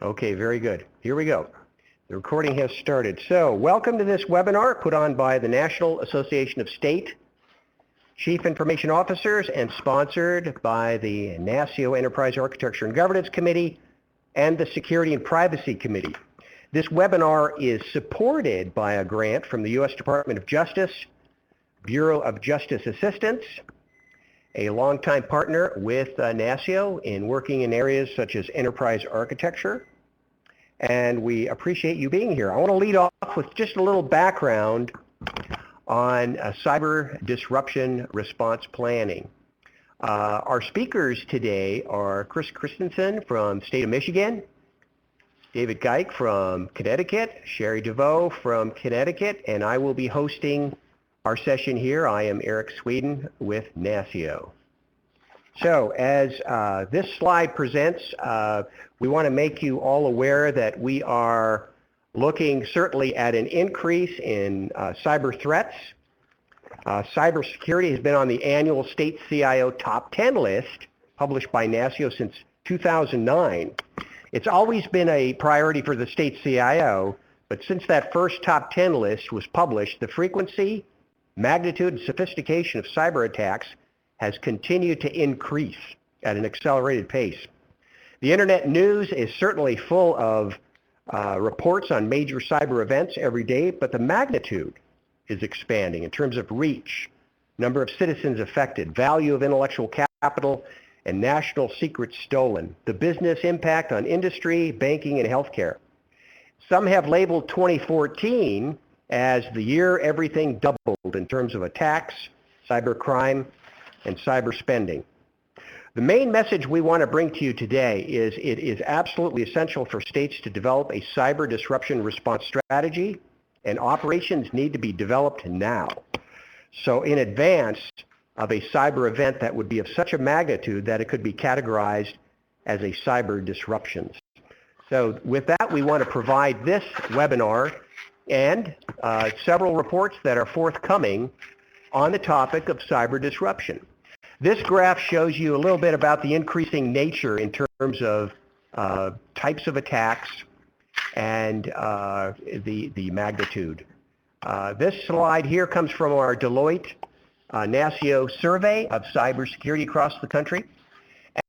Okay, very good. Here we go. The recording has started. So, welcome to this webinar put on by the National Association of State Chief Information Officers and sponsored by the NASCIO Enterprise Architecture and Governance Committee and the Security and Privacy Committee. This webinar is supported by a grant from the U.S. Department of Justice, Bureau of Justice Assistance, a longtime partner with NASCIO in working in areas such as enterprise architecture. And we appreciate you being here. I want to lead off with just a little background on cyber disruption response planning. Our speakers today are Christensen from the state of Michigan, David Geick from Connecticut, Sheri DeVaux from Connecticut, and I will be hosting our session here. I am Eric Sweden with NASCIO. So as this slide presents, we want to make you all aware that we are looking certainly at an increase in cyber threats. Cybersecurity has been on the annual state CIO top 10 list published by NASCIO since 2009. It's always been a priority for the state CIO, but since that first top 10 list was published, the frequency, magnitude, and sophistication of cyber attacks has continued to increase at an accelerated pace. The internet news is certainly full of reports on major cyber events every day, but the magnitude is expanding in terms of reach, number of citizens affected, value of intellectual capital, and national secrets stolen, the business impact on industry, banking, and healthcare. Some have labeled 2014 as the year everything doubled in terms of attacks, cybercrime, and cyber spending. The main message we want to bring to you today is it is absolutely essential for states to develop a cyber disruption response strategy, and operations need to be developed now. So in advance of a cyber event that would be of such a magnitude that it could be categorized as a cyber disruption. So with that, we want to provide this webinar and several reports that are forthcoming on the topic of cyber disruption. This graph shows you a little bit about the increasing nature in terms of types of attacks and the magnitude. This slide here comes from our Deloitte NASCIO survey of cybersecurity across the country.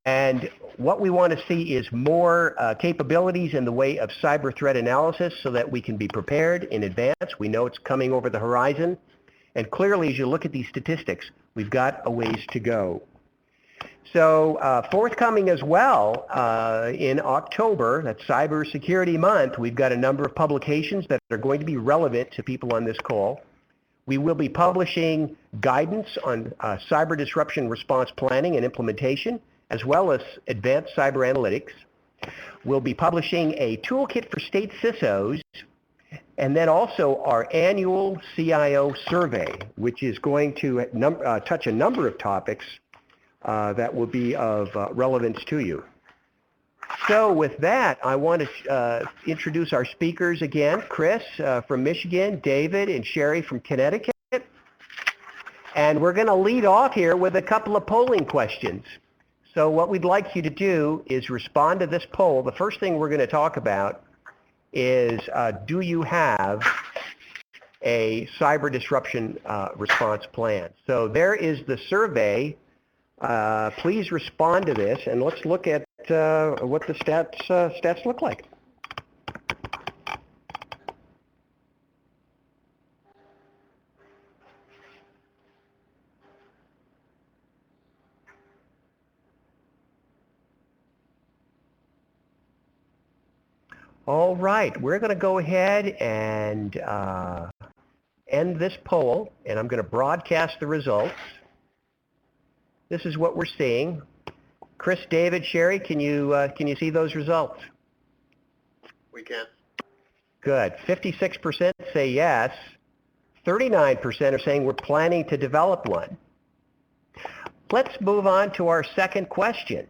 And what we want to see is more capabilities in the way of cyber threat analysis so that we can be prepared in advance. We know it's coming over the horizon. And clearly, as you look at these statistics, we've got a ways to go. So forthcoming as well in October, that's Cybersecurity Month, we've got a number of publications that are going to be relevant to people on this call. We will be publishing guidance on cyber disruption response planning and implementation, as well as advanced cyber analytics. We'll be publishing a toolkit for state CISOs, and then also our annual CIO survey, which is going to touch a number of topics that will be of relevance to you. So with that, I want to introduce our speakers again, Chris from Michigan, David and Sheri from Connecticut. And we're going to lead off here with a couple of polling questions. So what we'd like you to do is respond to this poll. The first thing we're going to talk about is do you have a cyber disruption response plan? So there is the survey. Please respond to this, and let's look at what the stats look like. All right, we're going to go ahead and end this poll, and I'm going to broadcast the results. This is what we're seeing. Chris, David, Sheri, can you see those results? We can. Good. 56% say yes. 39% are saying we're planning to develop one. Let's move on to our second question,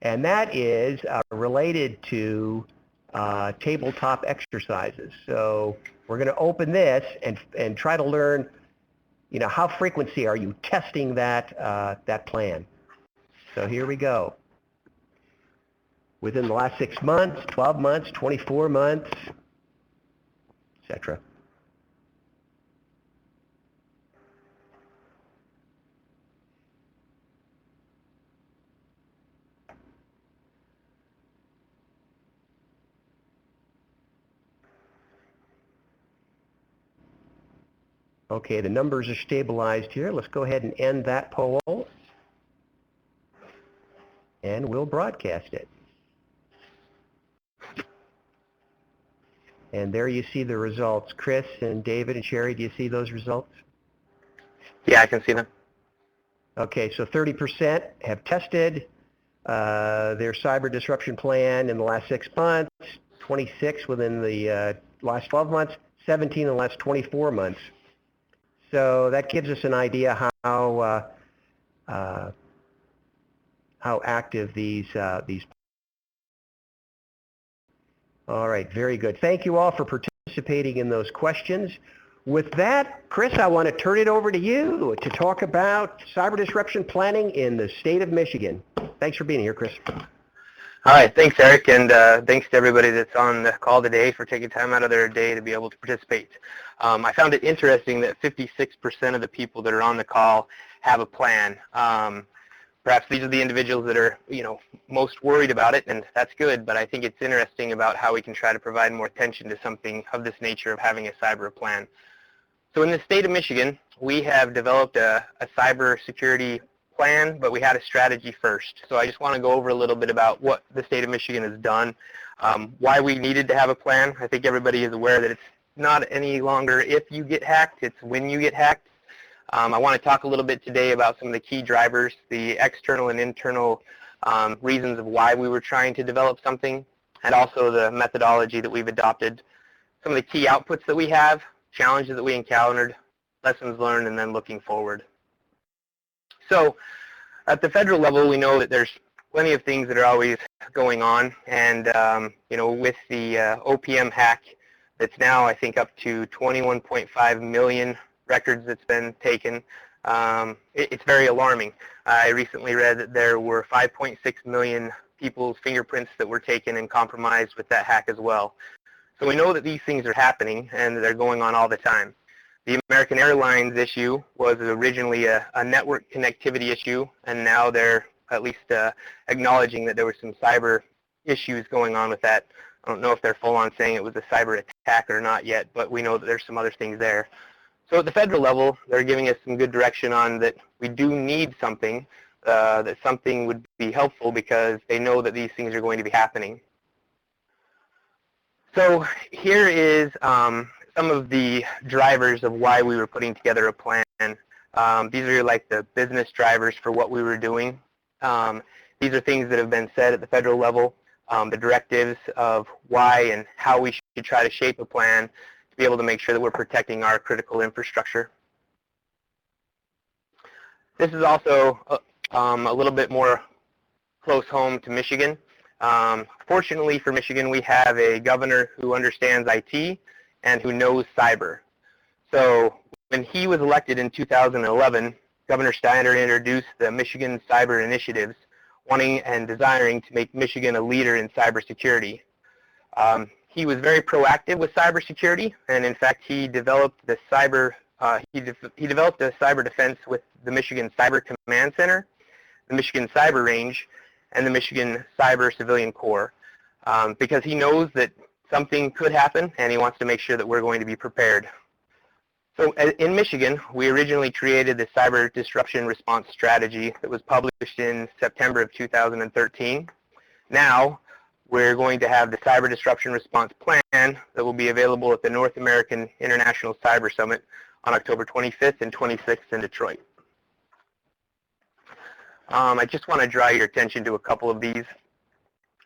and that is related to tabletop exercises. So we're going to open this and try to learn, how frequently are you testing that plan? So here we go. within the last 6 months, 12 months, 24 months, etc. Okay, the numbers are stabilized here. Let's go ahead and end that poll, and we'll broadcast it. And there you see the results. Chris and David and Sheri, do you see those results? Yeah, I can see them. Okay, so 30% have tested their cyber disruption plan in the last 6 months, 26 within the last 12 months, 17 in the last 24 months. So that gives us an idea how active these. All right, very good. Thank you all for participating in those questions. With that, Chris, I want to turn it over to you to talk about cyber disruption planning in the state of Michigan. Thanks for being here, Chris. All right, thanks, Eric, and thanks to everybody that's on the call today for taking time out of their day to be able to participate. I found it interesting that 56% of the people that are on the call have a plan. Perhaps these are the individuals that are, most worried about it, and that's good, but I think it's interesting about how we can try to provide more attention to something of this nature of having a cyber plan. So in the state of Michigan, we have developed a cyber security plan, but we had a strategy first. So I just want to go over a little bit about what the state of Michigan has done, why we needed to have a plan. I think everybody is aware that it's not any longer if you get hacked, it's when you get hacked. I want to talk a little bit today about some of the key drivers, the external and internal reasons of why we were trying to develop something, and also the methodology that we've adopted, some of the key outputs that we have, challenges that we encountered, lessons learned, and then looking forward. So at the federal level, we know that there's plenty of things that are always going on, and with the OPM hack that's now, I think, up to 21.5 million records that's been taken, it's very alarming. I recently read that there were 5.6 million people's fingerprints that were taken and compromised with that hack as well. So we know that these things are happening and they're going on all the time. The American Airlines issue was originally a network connectivity issue, and now they're at least acknowledging that there were some cyber issues going on with that. I don't know if they're full on saying it was a cyber attack or not yet, but we know that there's some other things there. So at the federal level, they're giving us some good direction on that we do need something, that something would be helpful because they know that these things are going to be happening. So here is some of the drivers of why we were putting together a plan. These are like the business drivers for what we were doing. These are things that have been said at the federal level, the directives of why and how we should try to shape a plan to be able to make sure that we're protecting our critical infrastructure. This is also a little bit more close home to Michigan. Fortunately for Michigan, we have a governor who understands IT and who knows cyber. So when he was elected in 2011, Governor Steiner introduced the Michigan Cyber Initiatives, wanting and desiring to make Michigan a leader in cybersecurity. He was very proactive with cybersecurity, and in fact, he developed the he developed a cyber defense with the Michigan Cyber Command Center, the Michigan Cyber Range, and the Michigan Cyber Civilian Corps, because he knows that something could happen, and he wants to make sure that we're going to be prepared. So in Michigan, we originally created the Cyber Disruption Response Strategy that was published in September of 2013. Now, we're going to have the Cyber Disruption Response Plan that will be available at the North American International Cyber Summit on October 25th and 26th in Detroit. I just want to draw your attention to a couple of these.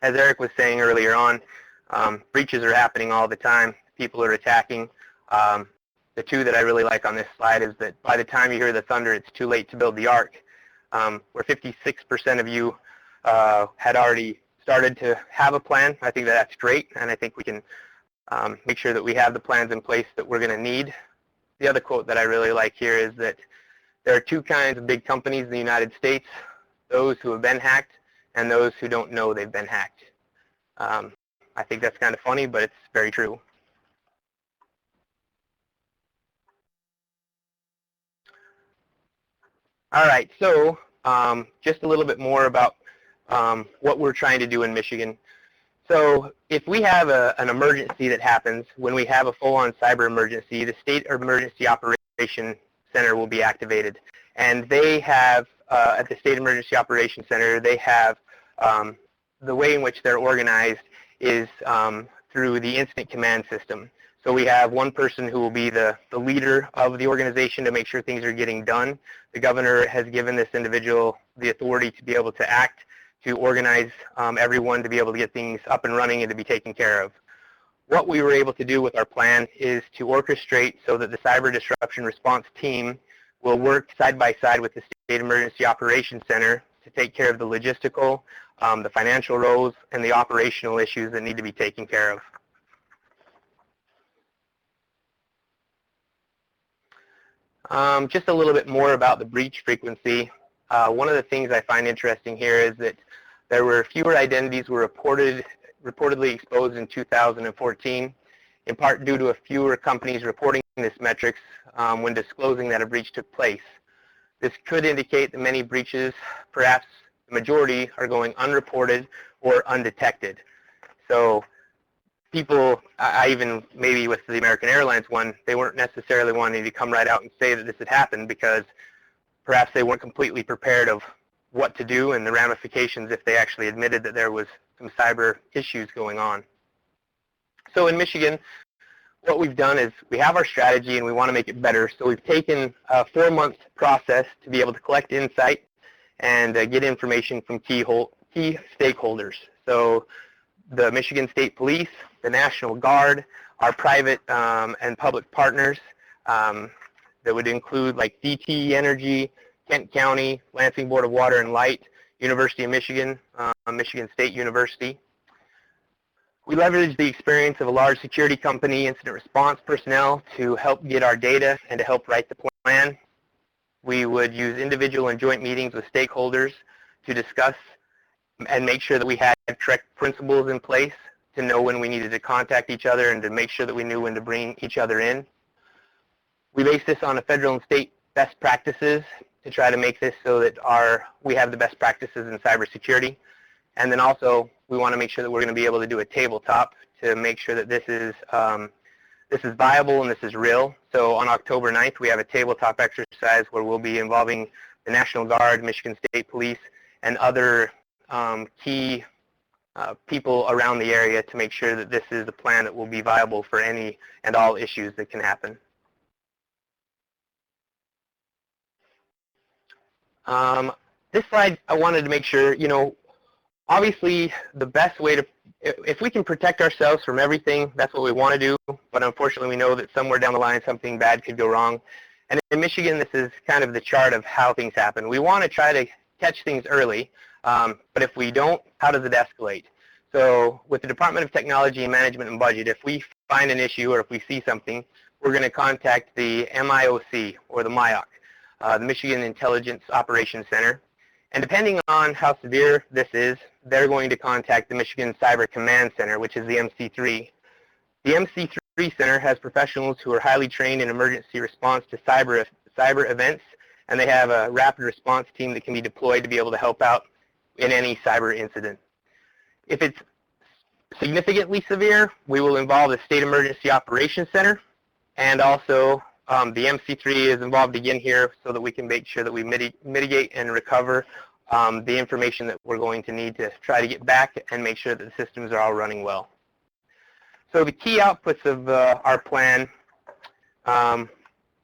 As Eric was saying earlier on, breaches are happening all the time. People are attacking. The two that I really like on this slide is that by the time you hear the thunder, it's too late to build the ark. Where 56% of you had already started to have a plan. I think that's great, and I think we can make sure that we have the plans in place that we're going to need. The other quote that I really like here is that there are two kinds of big companies in the United States, those who have been hacked and those who don't know they've been hacked. I think that's kind of funny, but it's very true. All right, so just a little bit more about what we're trying to do in Michigan. So if we have an emergency that happens, when we have a full-on cyber emergency, the State Emergency Operations Center will be activated. And they have, at the State Emergency Operations Center, they have the way in which they're organized is through the incident command system. So we have one person who will be the leader of the organization to make sure things are getting done. The governor has given this individual the authority to be able to act, to organize everyone to be able to get things up and running and to be taken care of. What we were able to do with our plan is to orchestrate so that the Cyber Disruption Response Team will work side by side with the State Emergency Operations Center to take care of the logistical, the financial roles, and the operational issues that need to be taken care of. Just a little bit more about the breach frequency. One of the things I find interesting here is that there were fewer identities were reportedly exposed in 2014, in part due to a fewer companies reporting this metrics when disclosing that a breach took place. This could indicate that many breaches, perhaps the majority, are going unreported or undetected. So people, I even maybe with the American Airlines one, they weren't necessarily wanting to come right out and say that this had happened because perhaps they weren't completely prepared of what to do and the ramifications if they actually admitted that there was some cyber issues going on. So in Michigan, what we've done is we have our strategy and we want to make it better. So we've taken a 4-month process to be able to collect insight and get information from key stakeholders. So the Michigan State Police, the National Guard, our private and public partners that would include like DTE Energy, Kent County, Lansing Board of Water and Light, University of Michigan, Michigan State University. We leveraged the experience of a large security company, incident response personnel, to help get our data and to help write the plan. We would use individual and joint meetings with stakeholders to discuss and make sure that we had correct principles in place to know when we needed to contact each other and to make sure that we knew when to bring each other in. We based this on a federal and state best practices to try to make this so that we have the best practices in cybersecurity. And then also, we want to make sure that we're going to be able to do a tabletop to make sure that this is viable and this is real. So on October 9th, we have a tabletop exercise where we'll be involving the National Guard, Michigan State Police, and other key people around the area to make sure that this is a plan that will be viable for any and all issues that can happen. This slide, I wanted to make sure, obviously the best way to, if we can protect ourselves from everything, that's what we want to do, but unfortunately we know that somewhere down the line something bad could go wrong. And in Michigan, this is kind of the chart of how things happen. We want to try to catch things early, but if we don't, how does it escalate? So with the Department of Technology and Management and Budget, if we find an issue or if we see something, we're going to contact the MIOC or the MIOC, the Michigan Intelligence Operations Center. And depending on how severe this is, they're going to contact the Michigan Cyber Command Center, which is the MC3. The MC3 Center has professionals who are highly trained in emergency response to cyber events, and they have a rapid response team that can be deployed to be able to help out in any cyber incident. If it's significantly severe, we will involve the State Emergency Operations Center, and also the MC3 is involved again here so that we can make sure that we mitigate and recover the information that we're going to need to try to get back and make sure that the systems are all running well. So the key outputs of our plan,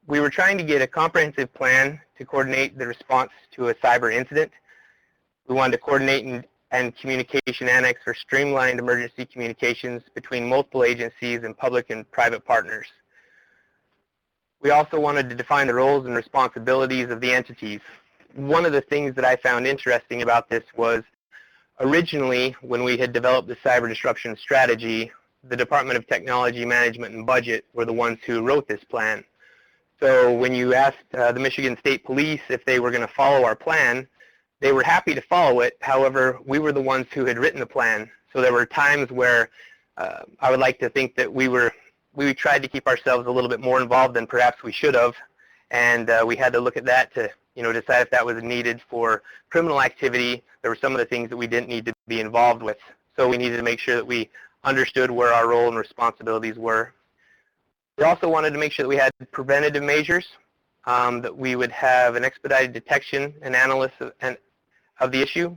we were trying to get a comprehensive plan to coordinate the response to a cyber incident. We wanted to coordinate and communication annex for streamlined emergency communications between multiple agencies and public and private partners. We also wanted to define the roles and responsibilities of the entities. One of the things that I found interesting about this was originally when we had developed the cyber disruption strategy, the Department of Technology, Management, and Budget were the ones who wrote this plan. So when you asked the Michigan State Police if they were going to follow our plan, they were happy to follow it. However, we were the ones who had written the plan. So there were times where I would like to think that we tried to keep ourselves a little bit more involved than perhaps we should have, and we had to look at that to decide if that was needed for criminal activity. There were some of the things that we didn't need to be involved with, so we needed to make sure that we understood where our role and responsibilities were. We also wanted to make sure that we had preventative measures, that we would have an expedited detection and analysis of the issue,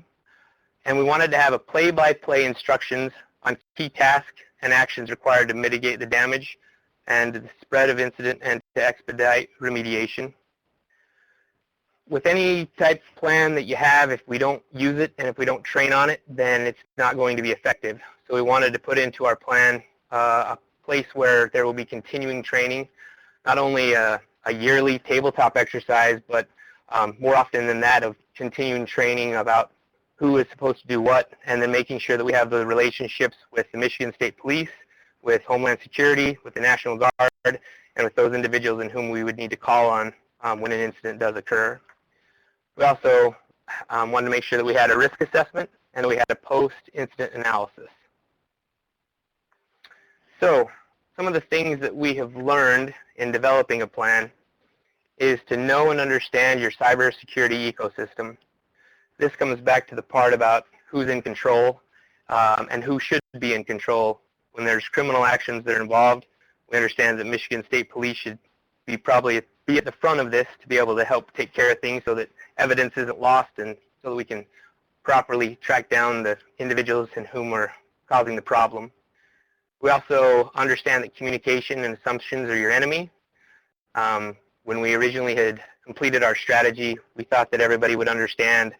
and we wanted to have a play-by-play instructions on key tasks and actions required to mitigate the damage and the spread of incident and to expedite remediation. With any type of plan that you have, if we don't use it and if we don't train on it, then it's not going to be effective. So we wanted to put into our plan a place where there will be continuing training, not only a yearly tabletop exercise, but more often than that of continuing training about who is supposed to do what, and then making sure that we have the relationships with the Michigan State Police, with Homeland Security, with the National Guard, and with those individuals in whom we would need to call on when an incident does occur. We also wanted to make sure that we had a risk assessment and that we had a post-incident analysis. So some of the things that we have learned in developing a plan is to know and understand your cybersecurity ecosystem. This comes back to the part about who's in control and who should be in control. When there's criminal actions that are involved, we understand that Michigan State Police should probably be at the front of this to be able to help take care of things so that evidence isn't lost and so that we can properly track down the individuals in whom are causing the problem. We also understand that communication and assumptions are your enemy. When we originally had completed our strategy, we thought that everybody would understand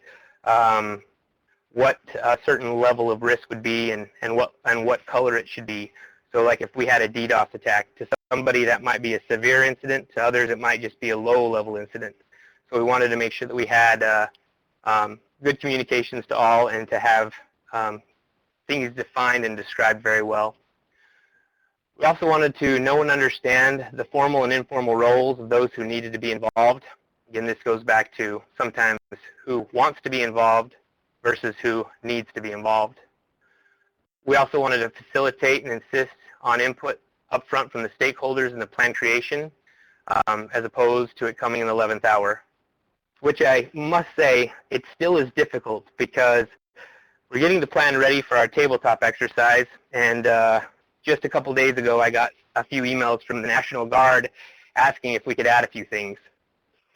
what a certain level of risk would be and what color it should be. So like if we had a DDoS attack, to somebody that might be a severe incident, to others it might just be a low-level incident. So we wanted to make sure that we had good communications to all and to have things defined and described very well. We also wanted to know and understand the formal and informal roles of those who needed to be involved. Again, this goes back to sometimes who wants to be involved versus who needs to be involved. We also wanted to facilitate and insist on input up front from the stakeholders in the plan creation, as opposed to it coming in the 11th hour, which I must say, it still is difficult because we're getting the plan ready for our tabletop exercise, and just a couple days ago I got a few emails from the National Guard asking if we could add a few things.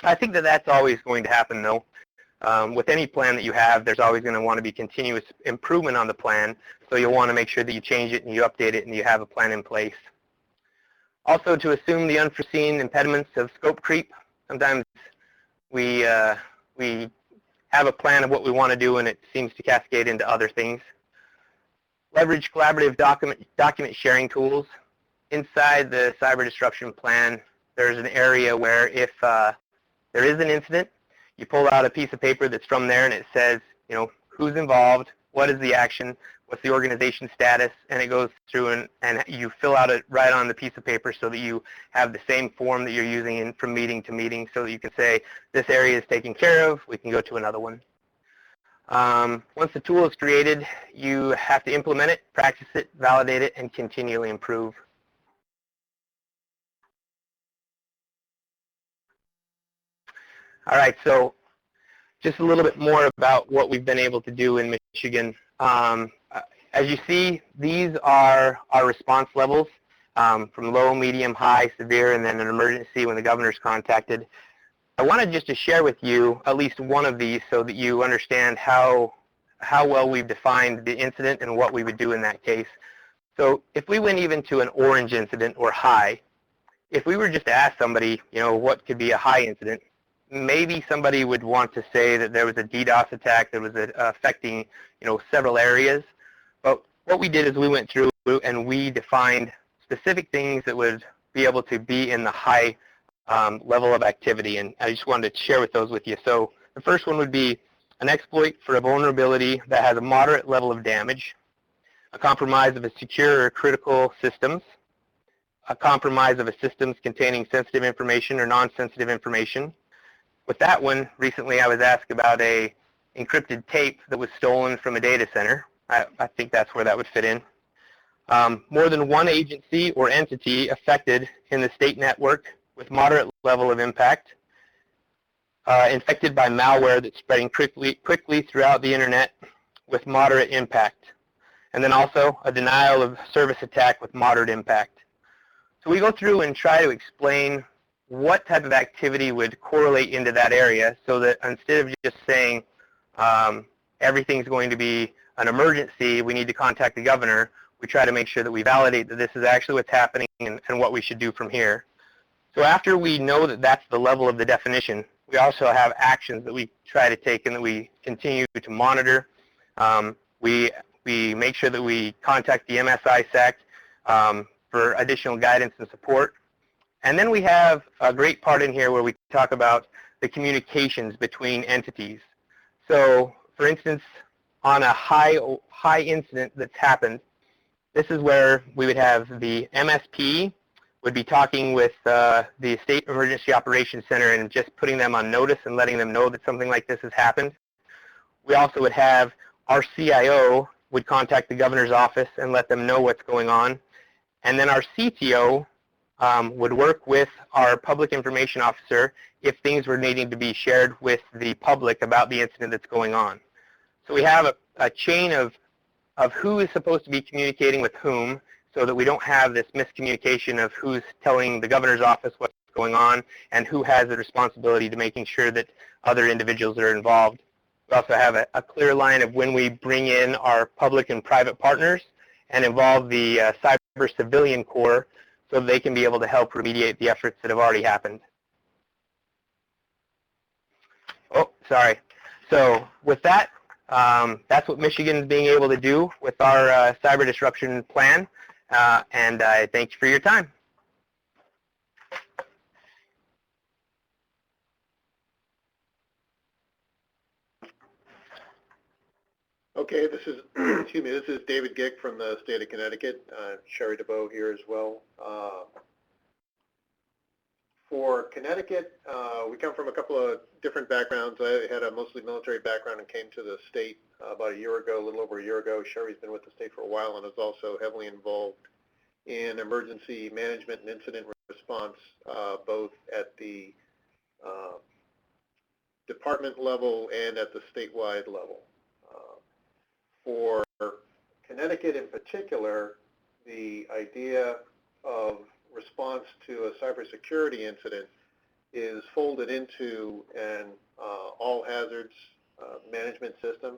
I think that that's always going to happen, though. With any plan that you have, there's always going to want to be continuous improvement on the plan, so you'll want to make sure that you change it and you update it and you have a plan in place. Also, to assume the unforeseen impediments of scope creep. Sometimes we have a plan of what we want to do and it seems to cascade into other things. Leverage collaborative document sharing tools. Inside the cyber disruption plan, there's an area where if there is an incident, you pull out a piece of paper that's from there and it says, who's involved, what is the action, what's the organization status, and it goes through and you fill out it right on the piece of paper so that you have the same form that you're using from meeting to meeting so that you can say, this area is taken care of, we can go to another one. Once the tool is created, you have to implement it, practice it, validate it, and continually improve. All right, so just a little bit more about what we've been able to do in Michigan. As you see, these are our response levels from low, medium, high, severe, and then an emergency when the governor's contacted. I wanted just to share with you at least one of these so that you understand how well we've defined the incident and what we would do in that case. So if we went even to an orange incident or high, if we were just to ask somebody, what could be a high incident, maybe somebody would want to say that there was a DDoS attack that was affecting, several areas. But what we did is we went through and we defined specific things that would be able to be in the high level of activity, and I just wanted to share those with you. So the first one would be an exploit for a vulnerability that has a moderate level of damage, a compromise of a secure or critical systems, a compromise of a systems containing sensitive information or non-sensitive information. With that one, recently I was asked about a encrypted tape that was stolen from a data center, I think that's where that would fit in. More than one agency or entity affected in the state network with moderate level of impact, infected by malware that's spreading quickly throughout the internet with moderate impact, and then also a denial of service attack with moderate impact. So we go through and try to explain what type of activity would correlate into that area, so that instead of just saying everything's going to be an emergency, we need to contact the governor, we try to make sure that we validate that this is actually what's happening and what we should do from here. So after we know that that's the level of the definition, we also have actions that we try to take and that we continue to monitor. We make sure that we contact the MSI-SEC for additional guidance and support. And then we have a great part in here where we talk about the communications between entities. So, for instance, on a high incident that's happened, this is where we would have the MSP would be talking with the State Emergency Operations Center and just putting them on notice and letting them know that something like this has happened. We also would have our CIO would contact the governor's office and let them know what's going on. And then our CTO would work with our public information officer if things were needing to be shared with the public about the incident that's going on. So we have a chain of who is supposed to be communicating with whom, so that we don't have this miscommunication of who's telling the governor's office what's going on and who has the responsibility to making sure that other individuals are involved. We also have a clear line of when we bring in our public and private partners and involve the cyber civilian corps so they can be able to help remediate the efforts that have already happened. Oh, sorry. So with that, that's what Michigan is being able to do with our cyber disruption plan. And I thank you for your time. Okay, this is excuse me. This is David Geick from the state of Connecticut. Sheri DeVaux here as well. For Connecticut, we come from a couple of different backgrounds. I had a mostly military background and came to the state about a year ago, a little over a year ago. Sheri's been with the state for a while and is also heavily involved in emergency management and incident response, both at the department level and at the statewide level. For Connecticut in particular, the idea of response to a cybersecurity incident is folded into an all hazards management system.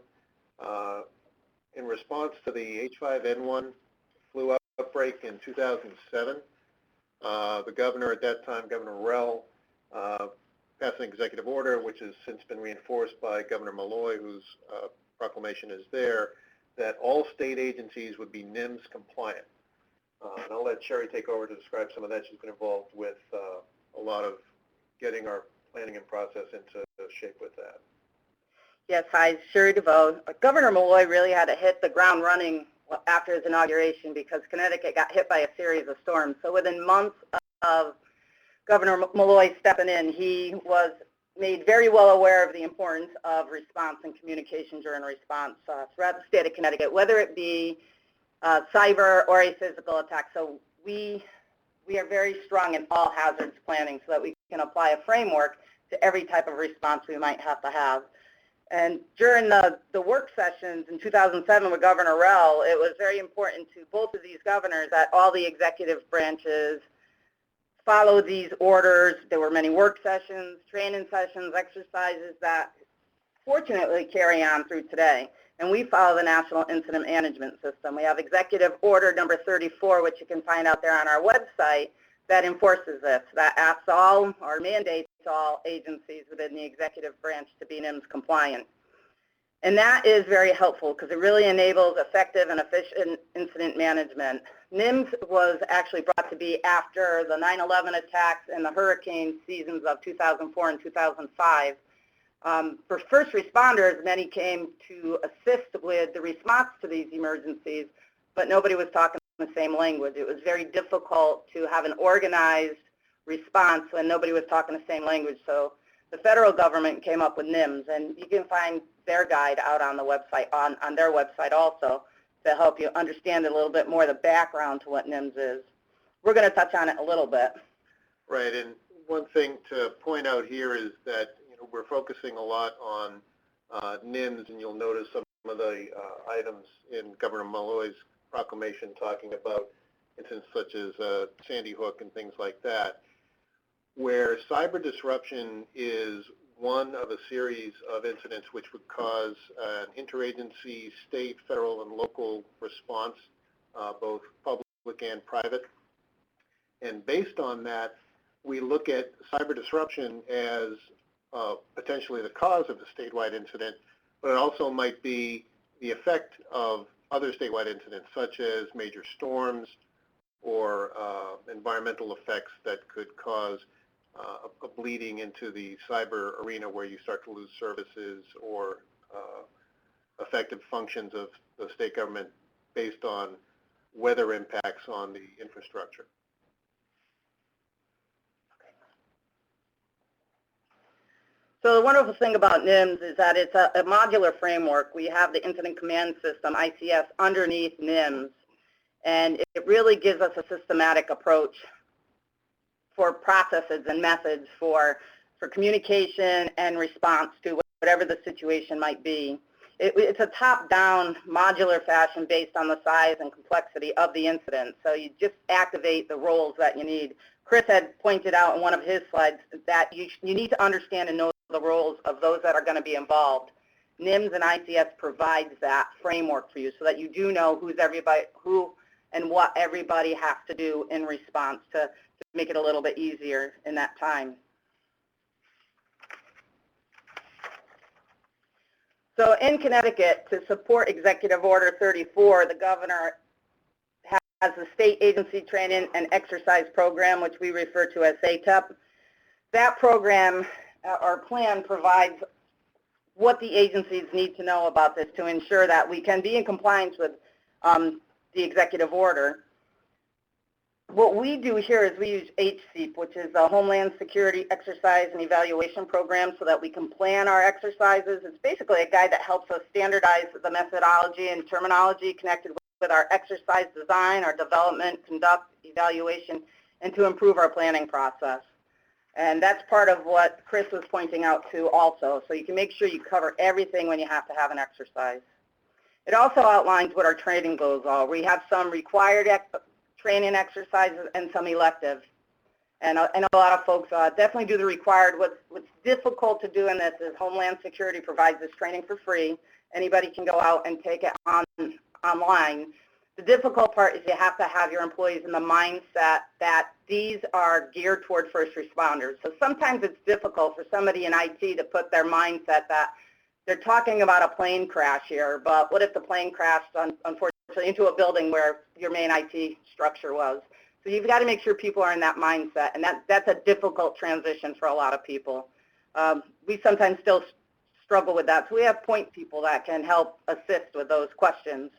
In response to the H5N1 flu outbreak in 2007, the governor at that time, Governor Rell, passed an executive order, which has since been reinforced by Governor Malloy, whose proclamation is there, that all state agencies would be NIMS compliant. And I'll let Sheri take over to describe some of that. She's been involved with a lot of getting our planning and process into shape with that. Yes, hi, Sheri DeVaux. Governor Malloy really had to hit the ground running after his inauguration because Connecticut got hit by a series of storms. So within months of Governor Malloy stepping in, he was made very well aware of the importance of response and communication during response throughout the state of Connecticut, whether it be cyber or a physical attack. So we are very strong in all hazards planning so that we can apply a framework to every type of response we might have to have. And during the work sessions in 2007 with Governor Rell, it was very important to both of these governors that all the executive branches follow these orders. There were many work sessions, training sessions, exercises that fortunately carry on through today. And we follow the National Incident Management System. We have Executive Order number 34, which you can find out there on our website, that enforces this, that asks all or mandates all agencies within the executive branch to be NIMS compliant. And that is very helpful because it really enables effective and efficient incident management. NIMS was actually brought to be after the 9/11 attacks and the hurricane seasons of 2004 and 2005. For first responders, many came to assist with the response to these emergencies, but nobody was talking the same language. It was very difficult to have an organized response when nobody was talking the same language. So the federal government came up with NIMS, and you can find their guide out on the website, on their website also, to help you understand a little bit more the background to what NIMS is. We're going to touch on it a little bit. Right, and one thing to point out here is that we're focusing a lot on NIMS, and you'll notice some of the items in Governor Malloy's proclamation talking about incidents such as Sandy Hook and things like that, where cyber disruption is one of a series of incidents which would cause an interagency, state, federal, and local response, both public and private. And based on that, we look at cyber disruption as potentially the cause of the statewide incident, but it also might be the effect of other statewide incidents, such as major storms or environmental effects that could cause a bleeding into the cyber arena where you start to lose services or effective functions of the state government based on weather impacts on the infrastructure. So the wonderful thing about NIMS is that it's a modular framework. We have the Incident Command System, ICS, underneath NIMS, and it really gives us a systematic approach for processes and methods for communication and response to whatever the situation might be. It's a top-down modular fashion based on the size and complexity of the incident. So you just activate the roles that you need. Chris had pointed out in one of his slides that you need to understand and know the roles of those that are going to be involved. NIMS and ICS provides that framework for you so that you do know who and what everybody has to do in response to make it a little bit easier in that time. So in Connecticut, to support Executive Order 34, the governor has the State Agency Training and Exercise Program, which we refer to as SATEP. That program, our plan, provides what the agencies need to know about this to ensure that we can be in compliance with the executive order. What we do here is we use HSEEP, which is the Homeland Security Exercise and Evaluation Program, so that we can plan our exercises. It's basically a guide that helps us standardize the methodology and terminology connected with our exercise design, our development, conduct, evaluation, and to improve our planning process. And that's part of what Chris was pointing out to also. So you can make sure you cover everything when you have to have an exercise. It also outlines what our training goals are. We have some required training exercises and some elective. And I know a lot of folks definitely do the required. What's difficult to do in this is Homeland Security provides this training for free. Anybody can go out and take it online. The difficult part is you have to have your employees in the mindset that these are geared toward first responders. So sometimes it's difficult for somebody in IT to put their mindset that they're talking about a plane crash here, but what if the plane crashed, unfortunately, into a building where your main IT structure was? So you've got to make sure people are in that mindset, and that's a difficult transition for a lot of people. We sometimes still struggle with that, so we have point people that can help assist with those questions.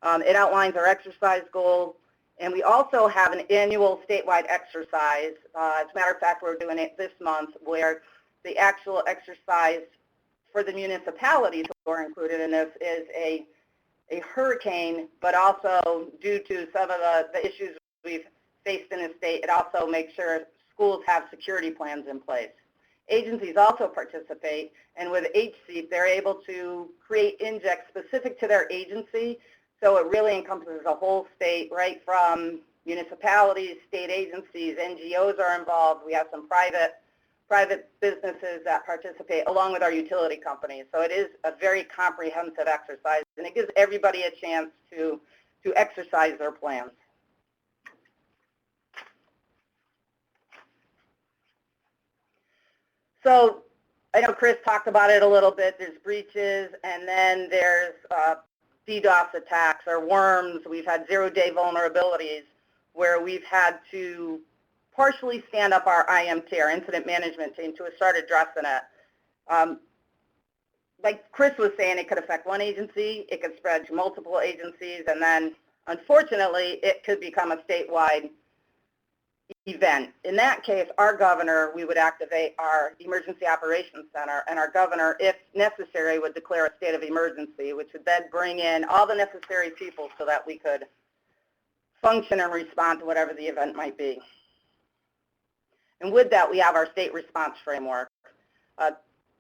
It outlines our exercise goal, and we also have an annual statewide exercise. As a matter of fact, we're doing it this month, where the actual exercise for the municipalities who are included in this is a hurricane, but also due to some of the issues we've faced in the state, it also makes sure schools have security plans in place. Agencies also participate, and with HSEEP, they're able to create index specific to their agency. So it really encompasses the whole state, right from municipalities, state agencies, NGOs are involved. We have some private businesses that participate along with our utility companies. So it is a very comprehensive exercise, and it gives everybody a chance to exercise their plans. So I know Chris talked about it a little bit. There's breaches, and then there's DDoS attacks or worms. We've had zero-day vulnerabilities where we've had to partially stand up our IMT, our incident management team, to start addressing it. Like Chris was saying, it could affect one agency, it could spread to multiple agencies, and then unfortunately it could become a statewide event. In that case, our governor, we would activate our Emergency Operations Center, and our governor, if necessary, would declare a state of emergency, which would then bring in all the necessary people so that we could function and respond to whatever the event might be. And with that, we have our state response framework.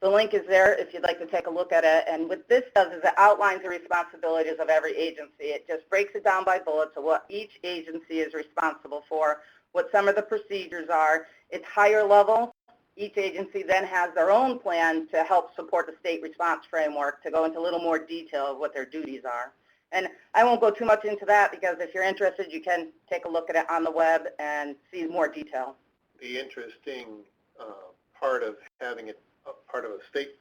The link is there if you'd like to take a look at it. And what this does is it outlines the responsibilities of every agency. It just breaks it down by bullets of what each agency is responsible for, what some of the procedures are. It's higher level. Each agency then has their own plan to help support the state response framework to go into a little more detail of what their duties are. And I won't go too much into that because if you're interested, you can take a look at it on the web and see more detail. The interesting part of having it part of a state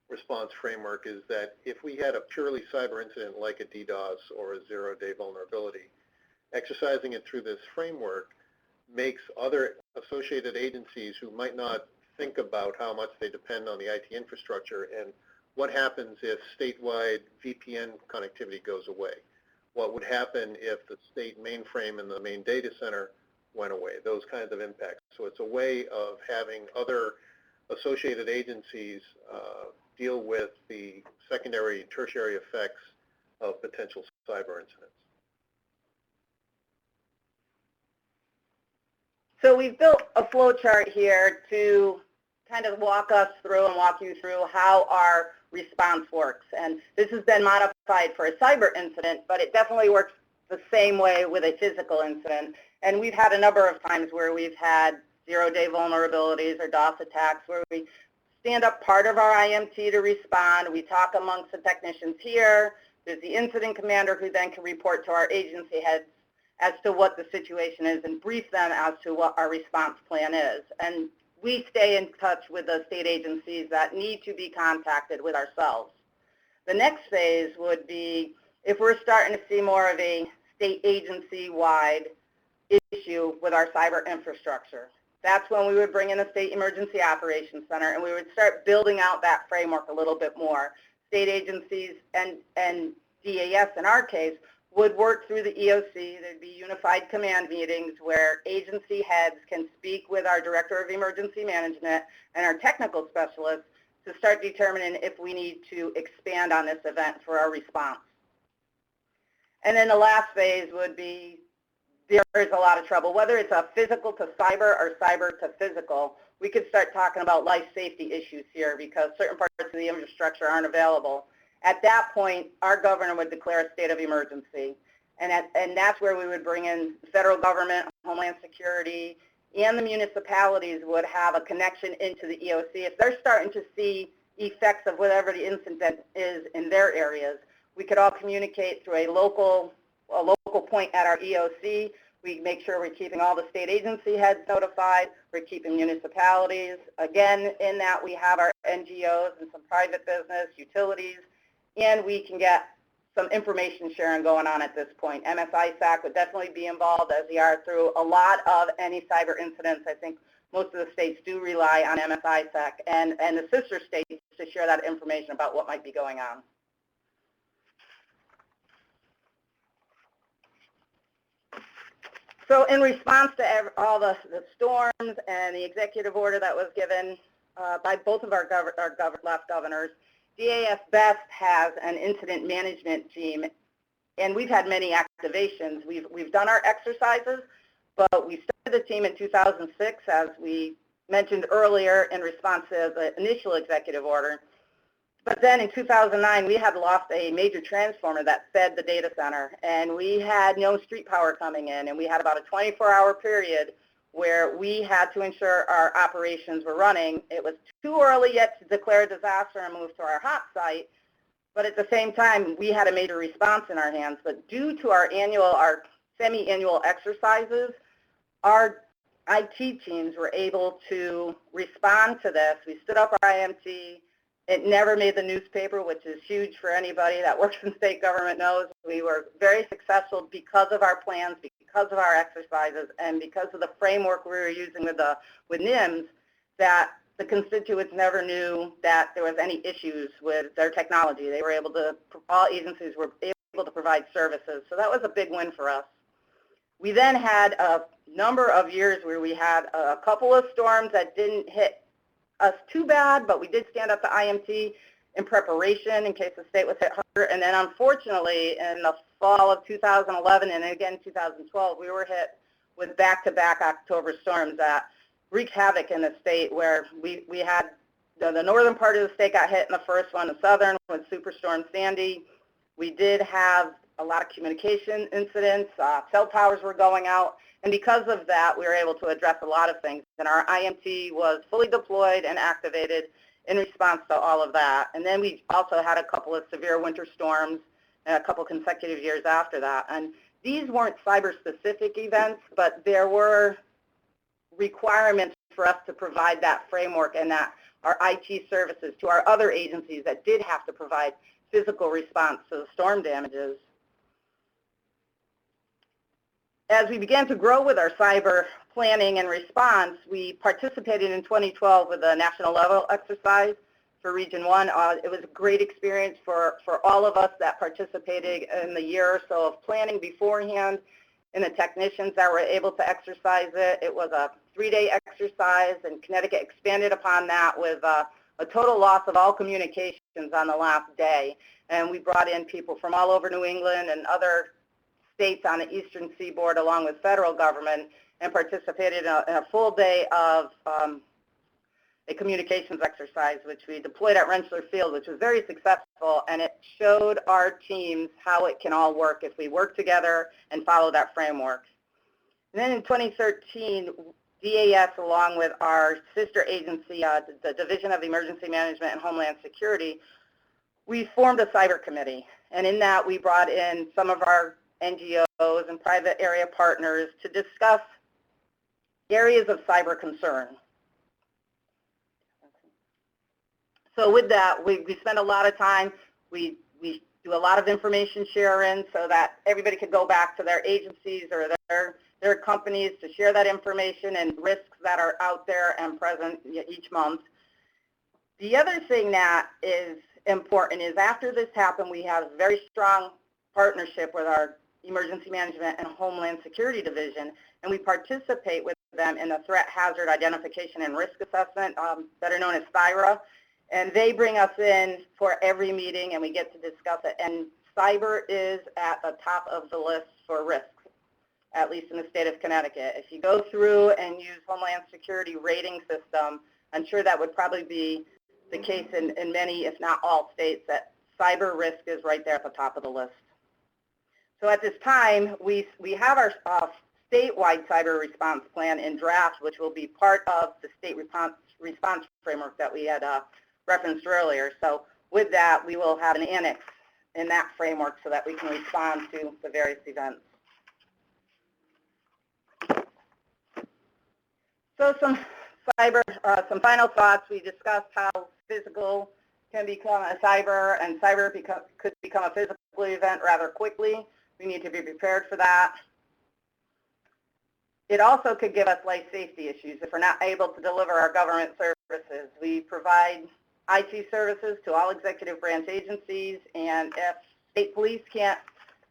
response framework is that if we had a purely cyber incident like a DDoS or a zero-day vulnerability, exercising it through this framework makes other associated agencies who might not think about how much they depend on the IT infrastructure and what happens if statewide VPN connectivity goes away. What would happen if the state mainframe and the main data center went away, those kinds of impacts. So it's a way of having other associated agencies deal with the secondary and tertiary effects of potential cyber incidents. So we've built a flow chart here to kind of walk us through and walk you through how our response works. And this has been modified for a cyber incident, but it definitely works the same way with a physical incident. And we've had a number of times where we've had zero-day vulnerabilities or DOS attacks where we stand up part of our IMT to respond. We talk amongst the technicians here. There's the incident commander who then can report to our agency heads as to what the situation is and brief them as to what our response plan is. And we stay in touch with the state agencies that need to be contacted with ourselves. The next phase would be if we're starting to see more of a state agency-wide issue with our cyber infrastructure. That's when we would bring in a State Emergency Operations Center and we would start building out that framework a little bit more. State agencies and DAS in our case would work through the EOC. There'd be unified command meetings where agency heads can speak with our Director of Emergency Management and our technical specialists to start determining if we need to expand on this event for our response. And then the last phase would be there is a lot of trouble. Whether it's a physical to cyber or cyber to physical, we could start talking about life safety issues here because certain parts of the infrastructure aren't available. At that point, our governor would declare a state of emergency. And that's where we would bring in federal government, Homeland Security, and the municipalities would have a connection into the EOC. If they're starting to see effects of whatever the incident is in their areas, we could all communicate through a local point at our EOC. We make sure we're keeping all the state agency heads notified. We're keeping municipalities. Again, in that we have our NGOs and some private business, utilities, and we can get some information sharing going on at this point. MSISAC would definitely be involved as we are through a lot of any cyber incidents. I think most of the states do rely on MSISAC and the sister states to share that information about what might be going on. So in response to all the storms and the executive order that was given by both of our last governors, DAS Best has an incident management team, and we've had many activations. We've done our exercises, but we started the team in 2006, as we mentioned earlier, in response to the initial executive order. But then in 2009, we had lost a major transformer that fed the data center, and we had no street power coming in, and we had about a 24-hour period where we had to ensure our operations were running. It was too early yet to declare a disaster and move to our hot site, but at the same time, we had a major response in our hands. But due to our semi-annual exercises, our IT teams were able to respond to this. We stood up our IMT. It never made the newspaper, which is huge for anybody that works in state government knows. We were very successful because of our plans, because of our exercises, and because of the framework we were using with NIMS, that the constituents never knew that there was any issues with their technology. They were able to, all agencies were able to provide services. So that was a big win for us. We then had a number of years where we had a couple of storms that didn't hit us too bad, but we did stand up to IMT in preparation in case the state was hit harder. And then unfortunately, in the fall of 2011 and again 2012, we were hit with back-to-back October storms that wreaked havoc in the state, where we had the northern part of the state got hit in the first one, the southern with Superstorm Sandy. We did have a lot of communication incidents, cell towers were going out, and because of that, we were able to address a lot of things. And our IMT was fully deployed and activated in response to all of that. And then we also had a couple of severe winter storms and a couple consecutive years after that. And these weren't cyber-specific events, but there were requirements for us to provide that framework and that our IT services to our other agencies that did have to provide physical response to the storm damages. As we began to grow with our cyber planning and response, we participated in 2012 with a national level exercise for Region 1. It was a great experience for all of us that participated in the year or so of planning beforehand, and the technicians that were able to exercise it. It was a 3-day exercise, and Connecticut expanded upon that with a total loss of all communications on the last day. And we brought in people from all over New England and other states on the eastern seaboard along with federal government, and participated in a full day of a communications exercise, which we deployed at Rensselaer Field, which was very successful, and it showed our teams how it can all work if we work together and follow that framework. And then in 2013, DAS, along with our sister agency, the Division of Emergency Management and Homeland Security, we formed a cyber committee, and in that we brought in some of our NGOs and private area partners to discuss areas of cyber concern. So with that, we spend a lot of time, we do a lot of information sharing so that everybody could go back to their agencies or their companies to share that information and risks that are out there and present each month. The other thing that is important is after this happened, we have a very strong partnership with our Emergency Management and Homeland Security Division, and we participate with them in the Threat Hazard Identification and Risk Assessment, better known as THIRA. And they bring us in for every meeting, and we get to discuss it. And cyber is at the top of the list for risks, at least in the state of Connecticut. If you go through and use Homeland Security rating system, I'm sure that would probably be the case in many, if not all states, that cyber risk is right there at the top of the list. So at this time, we have our statewide cyber response plan in draft, which will be part of the state response framework that we had referenced earlier. So with that, we will have an annex in that framework so that we can respond to the various events. So some final thoughts. We discussed how physical can become a cyber, and cyber could become a physical event rather quickly. We need to be prepared for that. It also could give us life safety issues if we're not able to deliver our government services. We provide IT services to all executive branch agencies, and if state police can't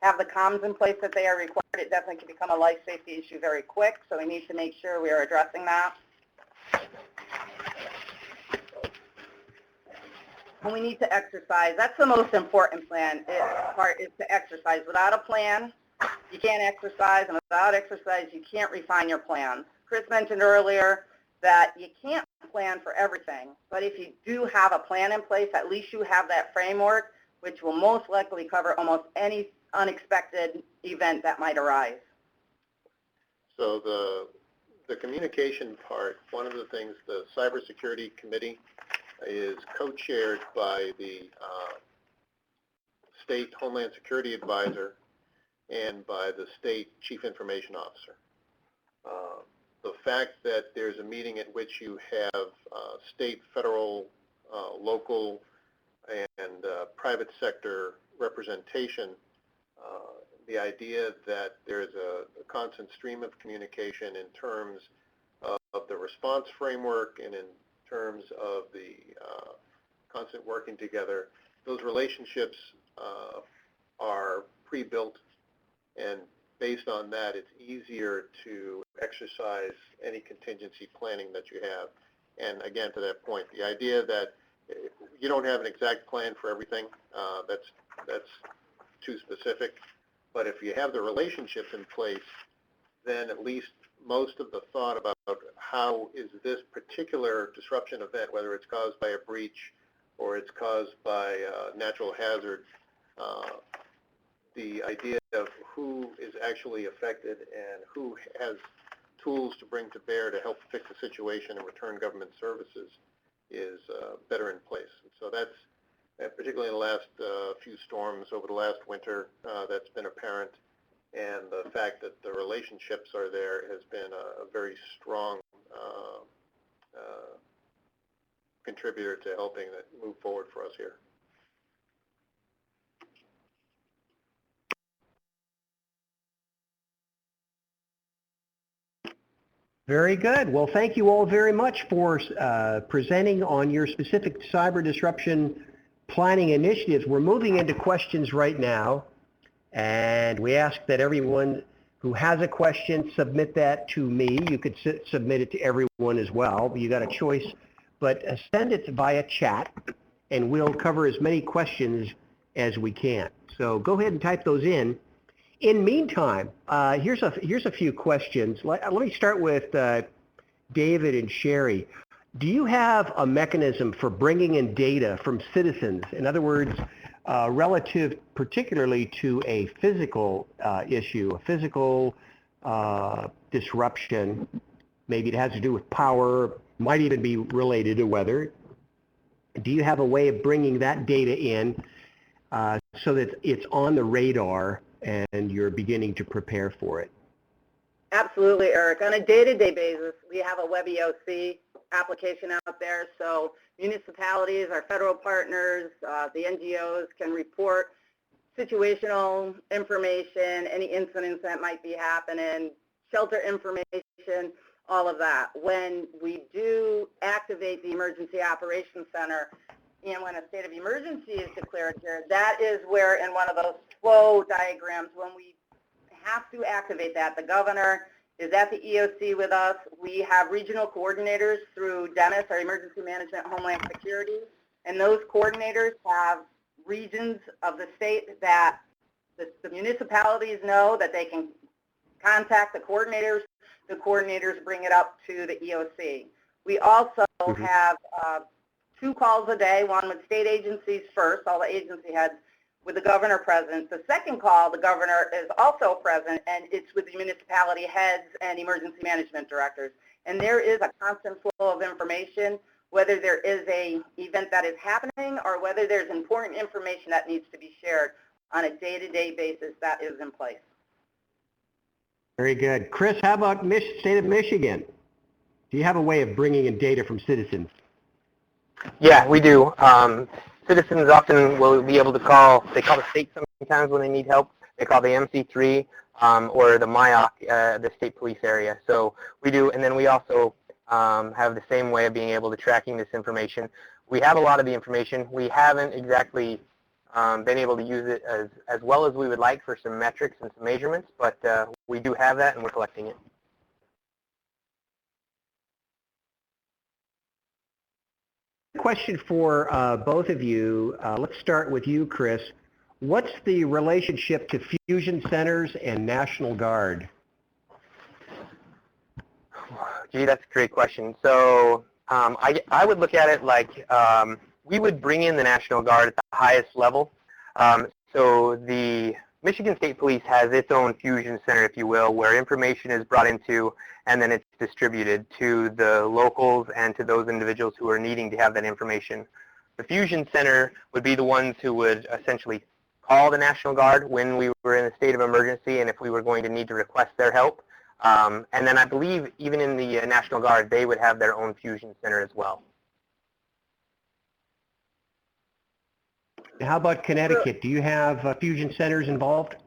have the comms in place that they are required, it definitely can become a life safety issue very quick, so we need to make sure we are addressing that. And we need to exercise. That's the most important part is to exercise. Without a plan, you can't exercise, and without exercise, you can't refine your plans. Chris mentioned earlier that you can't plan for everything, but if you do have a plan in place, at least you have that framework, which will most likely cover almost any unexpected event that might arise. So the communication part, one of the things, the Cybersecurity Committee is co-chaired by the State Homeland Security Advisor and by the State Chief Information Officer. The fact that there's a meeting at which you have state, federal, local, and private sector representation, the idea that there's a constant stream of communication in terms of the response framework and in terms of the constant working together, those relationships are pre-built, and based on that, it's easier to exercise any contingency planning that you have. And again, to that point, the idea that you don't have an exact plan for everything, that's too specific. But if you have the relationships in place, then at least most of the thought about how is this particular disruption event, whether it's caused by a breach or it's caused by a natural hazard, the idea of who is actually affected and who has tools to bring to bear to help fix the situation and return government services is better in place. And so that's, particularly in the last few storms over the last winter, that's been apparent. And the fact that the relationships are there has been a very strong contributor to helping that move forward for us here. Very good. Well, thank you all very much for presenting on your specific cyber disruption planning initiatives. We're moving into questions right now, and we ask that everyone who has a question submit that to me. You could submit it to everyone as well. You got a choice, but send it via chat, and we'll cover as many questions as we can. So go ahead and type those in. In meantime, here's a few questions. Let me start with David and Sheri. Do you have a mechanism for bringing in data from citizens? In other words, relative particularly to a physical issue, a physical disruption. Maybe it has to do with power, might even be related to weather. Do you have a way of bringing that data in so that it's on the radar and you're beginning to prepare for it? Absolutely, Eric. On a day-to-day basis, we have a WebEOC application out there, so municipalities, our federal partners, the NGOs can report situational information, any incidents that might be happening, shelter information, all of that. When we do activate the Emergency Operations Center, and when a state of emergency is declared here, that is where in one of those flow diagrams, when we have to activate that, the governor is at the EOC with us. We have regional coordinators through DEMIS, our Emergency Management Homeland Security, and those coordinators have regions of the state that the municipalities know that they can contact the coordinators bring it up to the EOC. We also have 2 calls a day, one with state agencies first, all the agency heads, with the governor present. The second call, the governor is also present, and it's with the municipality heads and emergency management directors. And there is a constant flow of information, whether there is an event that is happening or whether there's important information that needs to be shared on a day-to-day basis that is in place. Very good. Chris, how about state of Michigan? Do you have a way of bringing in data from citizens? Yeah, we do. Citizens often will be able to call, they call the state sometimes when they need help. They call the MC3 or the MIOC, the state police area. So we do, and then we also have the same way of being able to tracking this information. We have a lot of the information. We haven't exactly been able to use it as well as we would like for some metrics and some measurements, but we do have that and we're collecting it. Question for both of you. Let's start with you, Chris. What's the relationship to fusion centers and National Guard? Gee, that's a great question. So I would look at it like we would bring in the National Guard at the highest level. So the Michigan State Police has its own fusion center, if you will, where information is brought into and then it's distributed to the locals and to those individuals who are needing to have that information. The fusion center would be the ones who would essentially call the National Guard when we were in a state of emergency and if we were going to need to request their help. And then I believe even in the National Guard, they would have their own fusion center as well. How about Connecticut? Do you have fusion centers involved?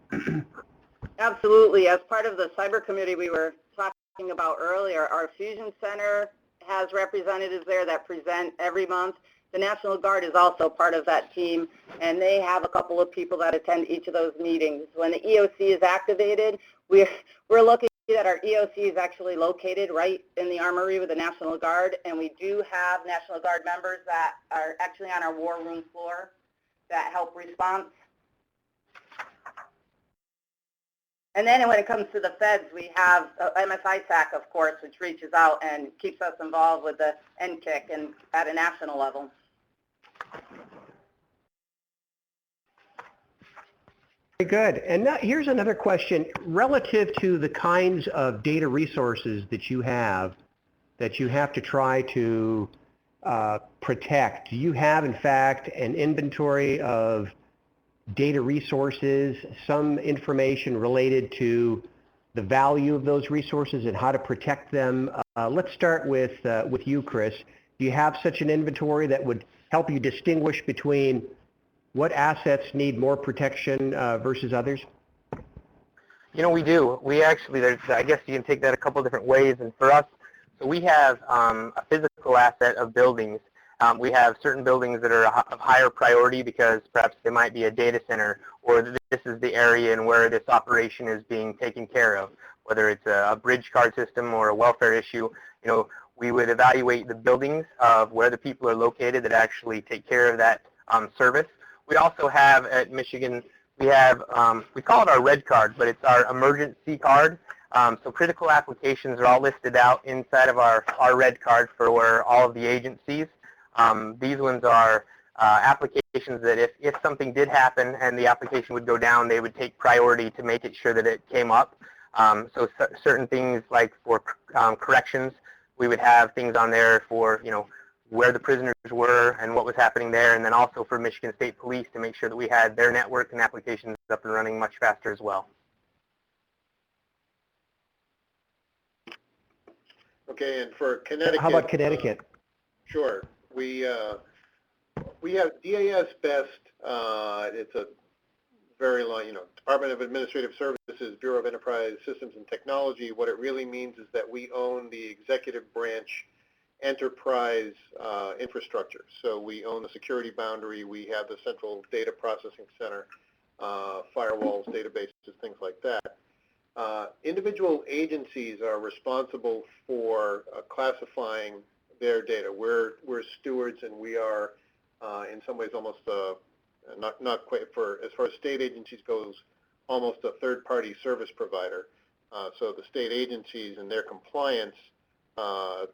Absolutely. As part of the cyber committee we were talking about earlier, our fusion center has representatives there that present every month. The National Guard is also part of that team, and they have a couple of people that attend each of those meetings. When the EOC is activated, we're looking at our EOC is actually located right in the armory with the National Guard, and we do have National Guard members that are actually on our war room floor that help response. And then when it comes to the feds, we have MSISAC, of course, which reaches out and keeps us involved with the NCIC and at a national level. Very good. And now, here's another question. Relative to the kinds of data resources that you have to try to protect, do you have, in fact, an inventory of data resources, some information related to the value of those resources and how to protect them? Let's start with you, Chris. Do you have such an inventory that would help you distinguish between what assets need more protection versus others? You know, we do. We actually, I guess you can take that a couple different ways. And for us, so we have a physical asset of buildings. We have certain buildings that are of higher priority because perhaps they might be a data center, or this is the area in where this operation is being taken care of, whether it's a bridge card system or a welfare issue. You know, we would evaluate the buildings of where the people are located that actually take care of that service. We also have at Michigan, we have, we call it our red card, but it's our emergency card. So critical applications are all listed out inside of our red card for all of the agencies. These ones are applications that if something did happen and the application would go down, they would take priority to make it sure that it came up. So certain things like for corrections, we would have things on there for, you know, where the prisoners were and what was happening there, and then also for Michigan State Police to make sure that we had their network and applications up and running much faster as well. Okay, and for Connecticut. How about Connecticut? Sure. We have DAS BEST. It's a very long, you know, Department of Administrative Services, Bureau of Enterprise Systems and Technology. What it really means is that we own the executive branch enterprise infrastructure. So we own the security boundary. We have the central data processing center, firewalls, databases, things like that. Individual agencies are responsible for classifying their data. We're stewards, and we are in some ways almost not quite, as far as state agencies goes, almost a third-party service provider. So the state agencies and their compliance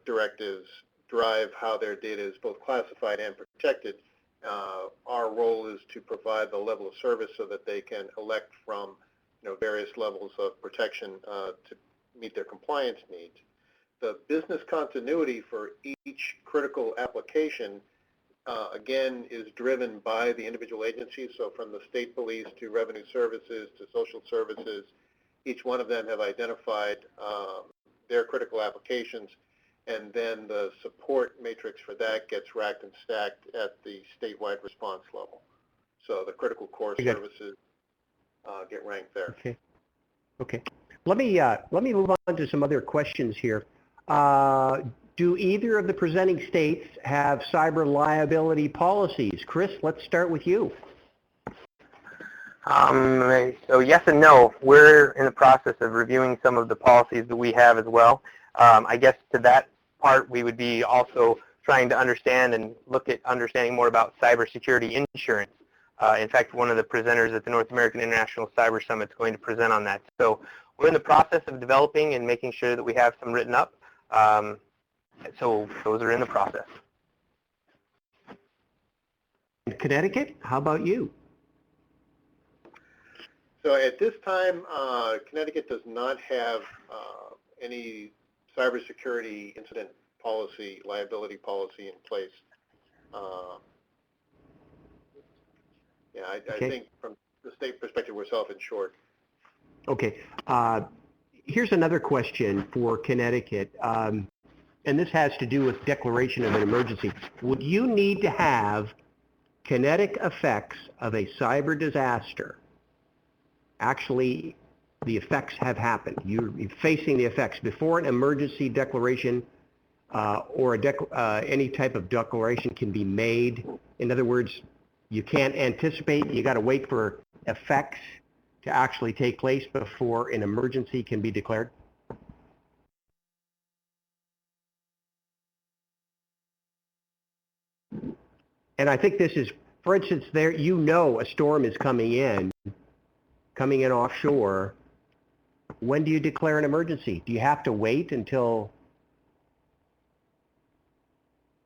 directives drive how their data is both classified and protected. Our role is to provide the level of service so that they can elect from, you know, various levels of protection to meet their compliance needs. The business continuity for each critical application, again, is driven by the individual agencies. So from the state police to revenue services to social services, each one of them have identified their critical applications, and then the support matrix for that gets racked and stacked at the statewide response level. So the critical core services get ranked there. Okay. Okay. Let me move on to some other questions here. Do either of the presenting states have cyber liability policies? Chris, let's start with you. So yes and no. We're in the process of reviewing some of the policies that we have as well. I guess to that part, we would be also trying to understand and look at understanding more about cybersecurity insurance. In fact, one of the presenters at the North American International Cyber Summit is going to present on that. So we're in the process of developing and making sure that we have some written up. So those are in the process. Connecticut, how about you? So at this time, Connecticut does not have any cybersecurity incident policy, liability policy in place. I think from the state perspective, we're self-insured. Okay. Here's another question for Connecticut, and this has to do with declaration of an emergency. Would you need to have kinetic effects of a cyber disaster? Actually, the effects have happened. You're facing the effects before an emergency declaration or any type of declaration can be made. In other words, you can't anticipate, you got to wait for effects to actually take place before an emergency can be declared? And I think this is, for instance, there, you know, a storm is coming in offshore. When do you declare an emergency? Do you have to wait until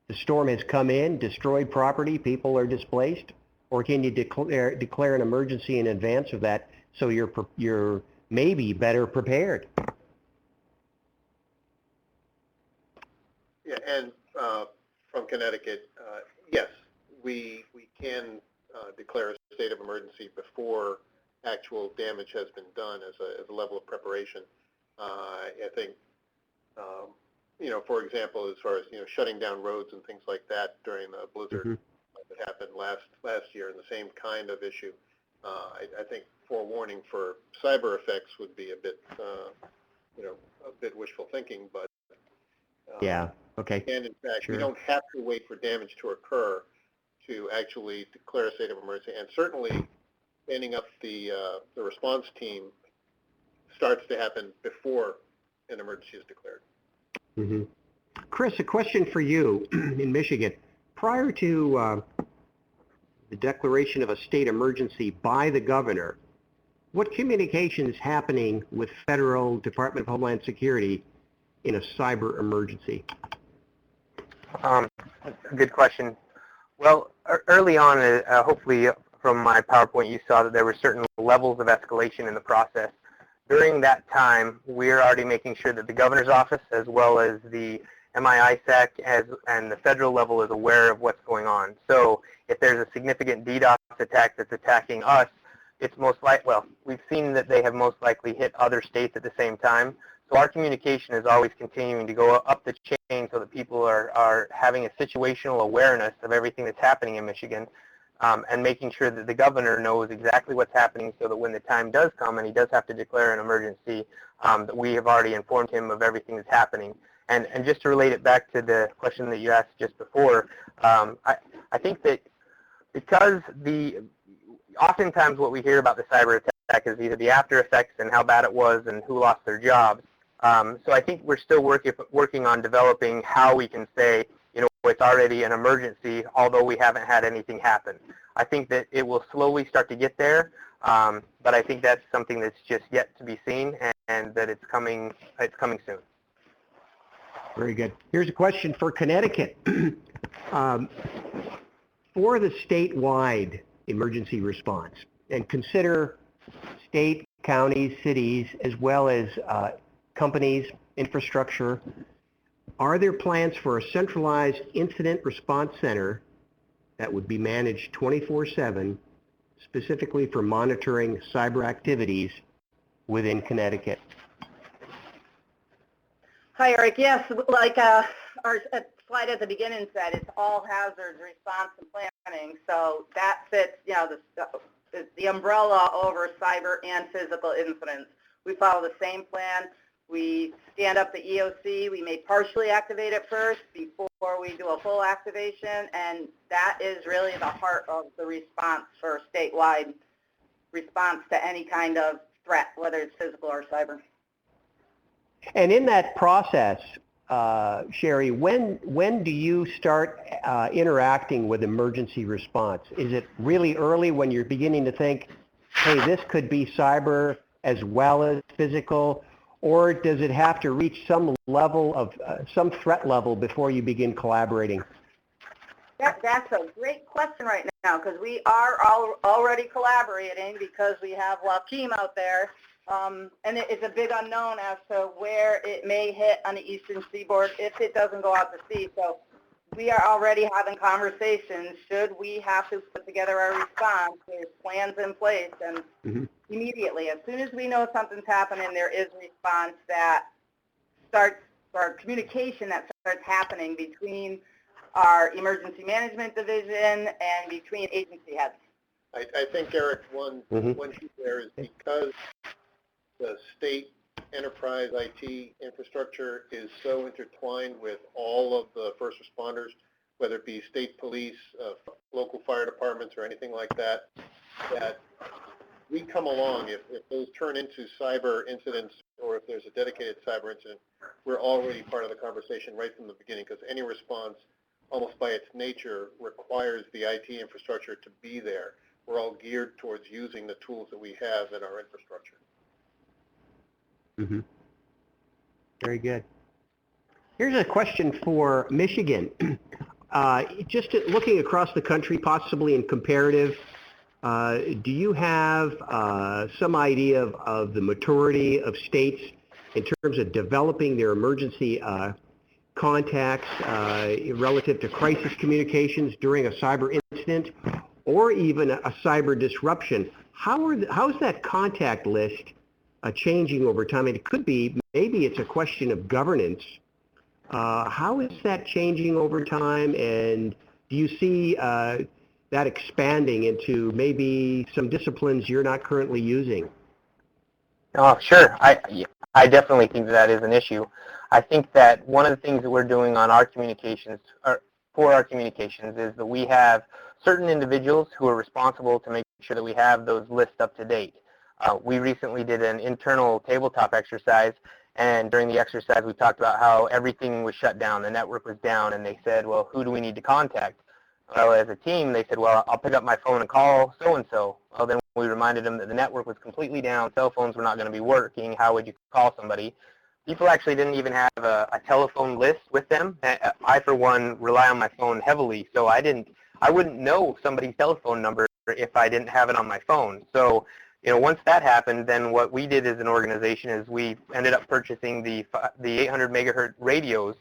the storm has come in, destroyed property, people are displaced? Or can you declare an emergency in advance of that so you're maybe better prepared? Yeah, and from Connecticut, yes, we can declare a state of emergency before actual damage has been done as a level of preparation. I think, you know, for example, as far as, you know, shutting down roads and things like that during the blizzard that happened last year, and the same kind of issue. I think forewarning for cyber effects would be a bit, you know, a bit wishful thinking, but yeah, okay. And in fact, Sure. we don't have to wait for damage to occur to actually declare a state of emergency. And certainly, standing up the response team starts to happen before an emergency is declared. Mm-hmm. Chris, a question for you in Michigan. Prior to the declaration of a state emergency by the governor, what communication is happening with Federal Department of Homeland Security in a cyber emergency? Good question. Well, early on, hopefully from my PowerPoint, you saw that there were certain levels of escalation in the process. During that time, we're already making sure that the governor's office, as well as the MIISAC and the federal level, is aware of what's going on. So if there's a significant DDoS attack that's attacking us, it's most likely, well, we've seen that they have most likely hit other states at the same time. So our communication is always continuing to go up the chain so that people are having a situational awareness of everything that's happening in Michigan, and making sure that the governor knows exactly what's happening so that when the time does come and he does have to declare an emergency, that we have already informed him of everything that's happening. And just to relate it back to the question that you asked just before, I think that because oftentimes what we hear about the cyber attack is either the after effects and how bad it was and who lost their jobs. So I think we're still working on developing how we can say, you know, it's already an emergency, although we haven't had anything happen. I think that it will slowly start to get there, but I think that's something that's just yet to be seen, and that it's coming soon. Very good. Here's a question for Connecticut. For the statewide emergency response, and consider state, counties, cities, as well as companies, infrastructure, are there plans for a centralized incident response center that would be managed 24/7, specifically for monitoring cyber activities within Connecticut? Hi, Eric. Yes, like our slide at the beginning said, it's all hazards response and planning. So that fits, you know, the umbrella over cyber and physical incidents. We follow the same plan. We stand up the EOC. We may partially activate it first before we do a full activation, and that is really the heart of the response for statewide response to any kind of threat, whether it's physical or cyber. And in that process, Sheri, when do you start interacting with emergency response? Is it really early when you're beginning to think, hey, this could be cyber as well as physical, or does it have to reach some level of, some threat level before you begin collaborating? That's a great question right now, because we are already collaborating because we have Joaquin out there. And it's a big unknown as to where it may hit on the eastern seaboard if it doesn't go out to sea. So we are already having conversations. Should we have to put together our response, there's plans in place, and immediately, as soon as we know something's happening, there is a response that starts, or communication that starts happening between our emergency management division and between agency heads. I think, Eric, one key there is because the state enterprise IT infrastructure is so intertwined with all of the first responders, whether it be state police, local fire departments, or anything like that, that we come along, if those turn into cyber incidents or if there's a dedicated cyber incident, we're already part of the conversation right from the beginning, because any response, almost by its nature, requires the IT infrastructure to be there. We're all geared towards using the tools that we have in our infrastructure. Mm-hmm. Very good. Here's a question for Michigan. Just looking across the country, possibly in comparative, do you have some idea of the maturity of states in terms of developing their emergency contacts relative to crisis communications during a cyber incident or even a cyber disruption? How is that contact list changing over time? And it could be, maybe it's a question of governance. How is that changing over time, and do you see that expanding into maybe some disciplines you're not currently using? Oh, sure. I definitely think that is an issue. I think that one of the things that we're doing on our communications, or for our communications, is that we have certain individuals who are responsible to make sure that we have those lists up to date. We recently did an internal tabletop exercise, and during the exercise we talked about how everything was shut down, the network was down, and they said, well, who do we need to contact? Well, as a team, they said, well, I'll pick up my phone and call so-and-so. Well, then we reminded them that the network was completely down, cell phones were not going to be working, how would you call somebody? People actually didn't even have a telephone list with them. I, for one, rely on my phone heavily, so I wouldn't know somebody's telephone number if I didn't have it on my phone. So, once that happened, then what we did as an organization is we ended up purchasing the 800 megahertz radios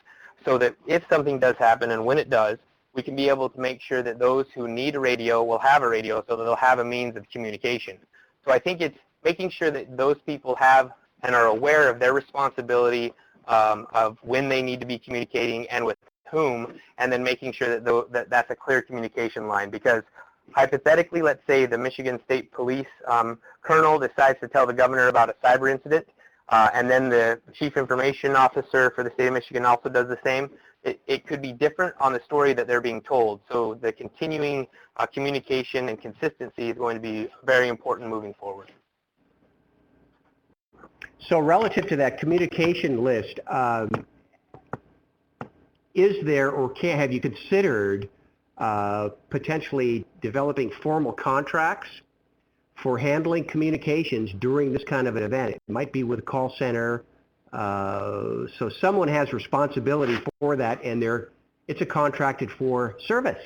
so that if something does happen, and when it does, we can be able to make sure that those who need a radio will have a radio so that they'll have a means of communication. So I think it's making sure that those people have and are aware of their responsibility of when they need to be communicating and with whom, and then making sure that that's a clear communication line. Because hypothetically, let's say the Michigan State Police colonel decides to tell the governor about a cyber incident, and then the chief information officer for the state of Michigan also does the same. It could be different on the story that they're being told. So the continuing communication and consistency is going to be very important moving forward. So relative to that communication list, is there, or have you considered potentially developing formal contracts for handling communications during this kind of an event? It might be with a call center, so someone has responsibility for that, and it's a contracted for service.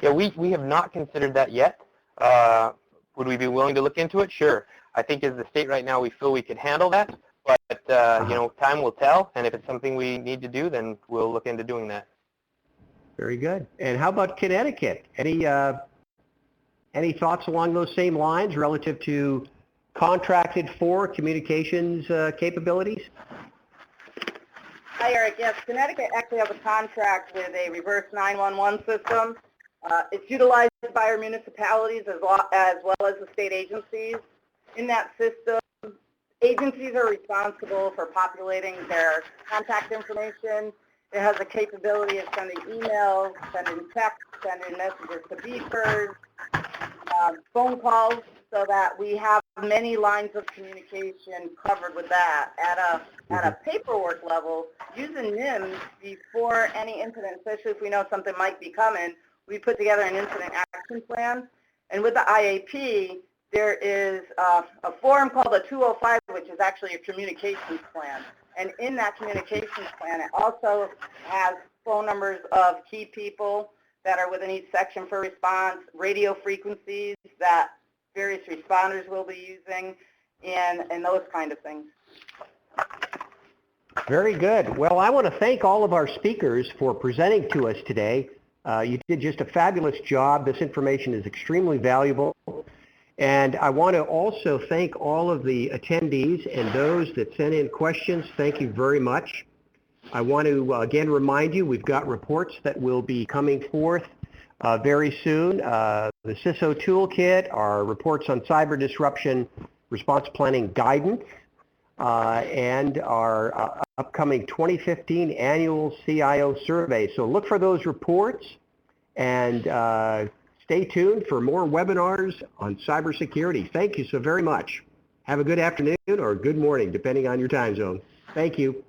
Yeah, we have not considered that yet. Would we be willing to look into it? Sure. I think as the state right now, we feel we could handle that, but time will tell, and if it's something we need to do, then we'll look into doing that. Very good. And how about Connecticut? Any thoughts along those same lines relative to contracted for communications capabilities? Hi, Eric. Yes, Connecticut actually has a contract with a reverse 911 system. It's utilized by our municipalities as well as the state agencies. In that system, agencies are responsible for populating their contact information. It has a capability of sending emails, sending texts, sending messages to beepers, phone calls, so that we have many lines of communication covered with that. At a paperwork level, using NIMS before any incident, especially if we know something might be coming, we put together an incident action plan. And with the IAP, there is a form called a 205, which is actually a communications plan. And in that communications plan, it also has phone numbers of key people that are within each section for response, radio frequencies that various responders will be using, and those kind of things. Very good. Well, I want to thank all of our speakers for presenting to us today. You did just a fabulous job. This information is extremely valuable. And I want to also thank all of the attendees and those that sent in questions. Thank you very much. I want to again remind you, we've got reports that will be coming forth very soon. The CISO Toolkit, our reports on cyber disruption, response planning guidance, and our upcoming 2015 annual CIO survey. So look for those reports, and stay tuned for more webinars on cybersecurity. Thank you so very much. Have a good afternoon or good morning, depending on your time zone. Thank you.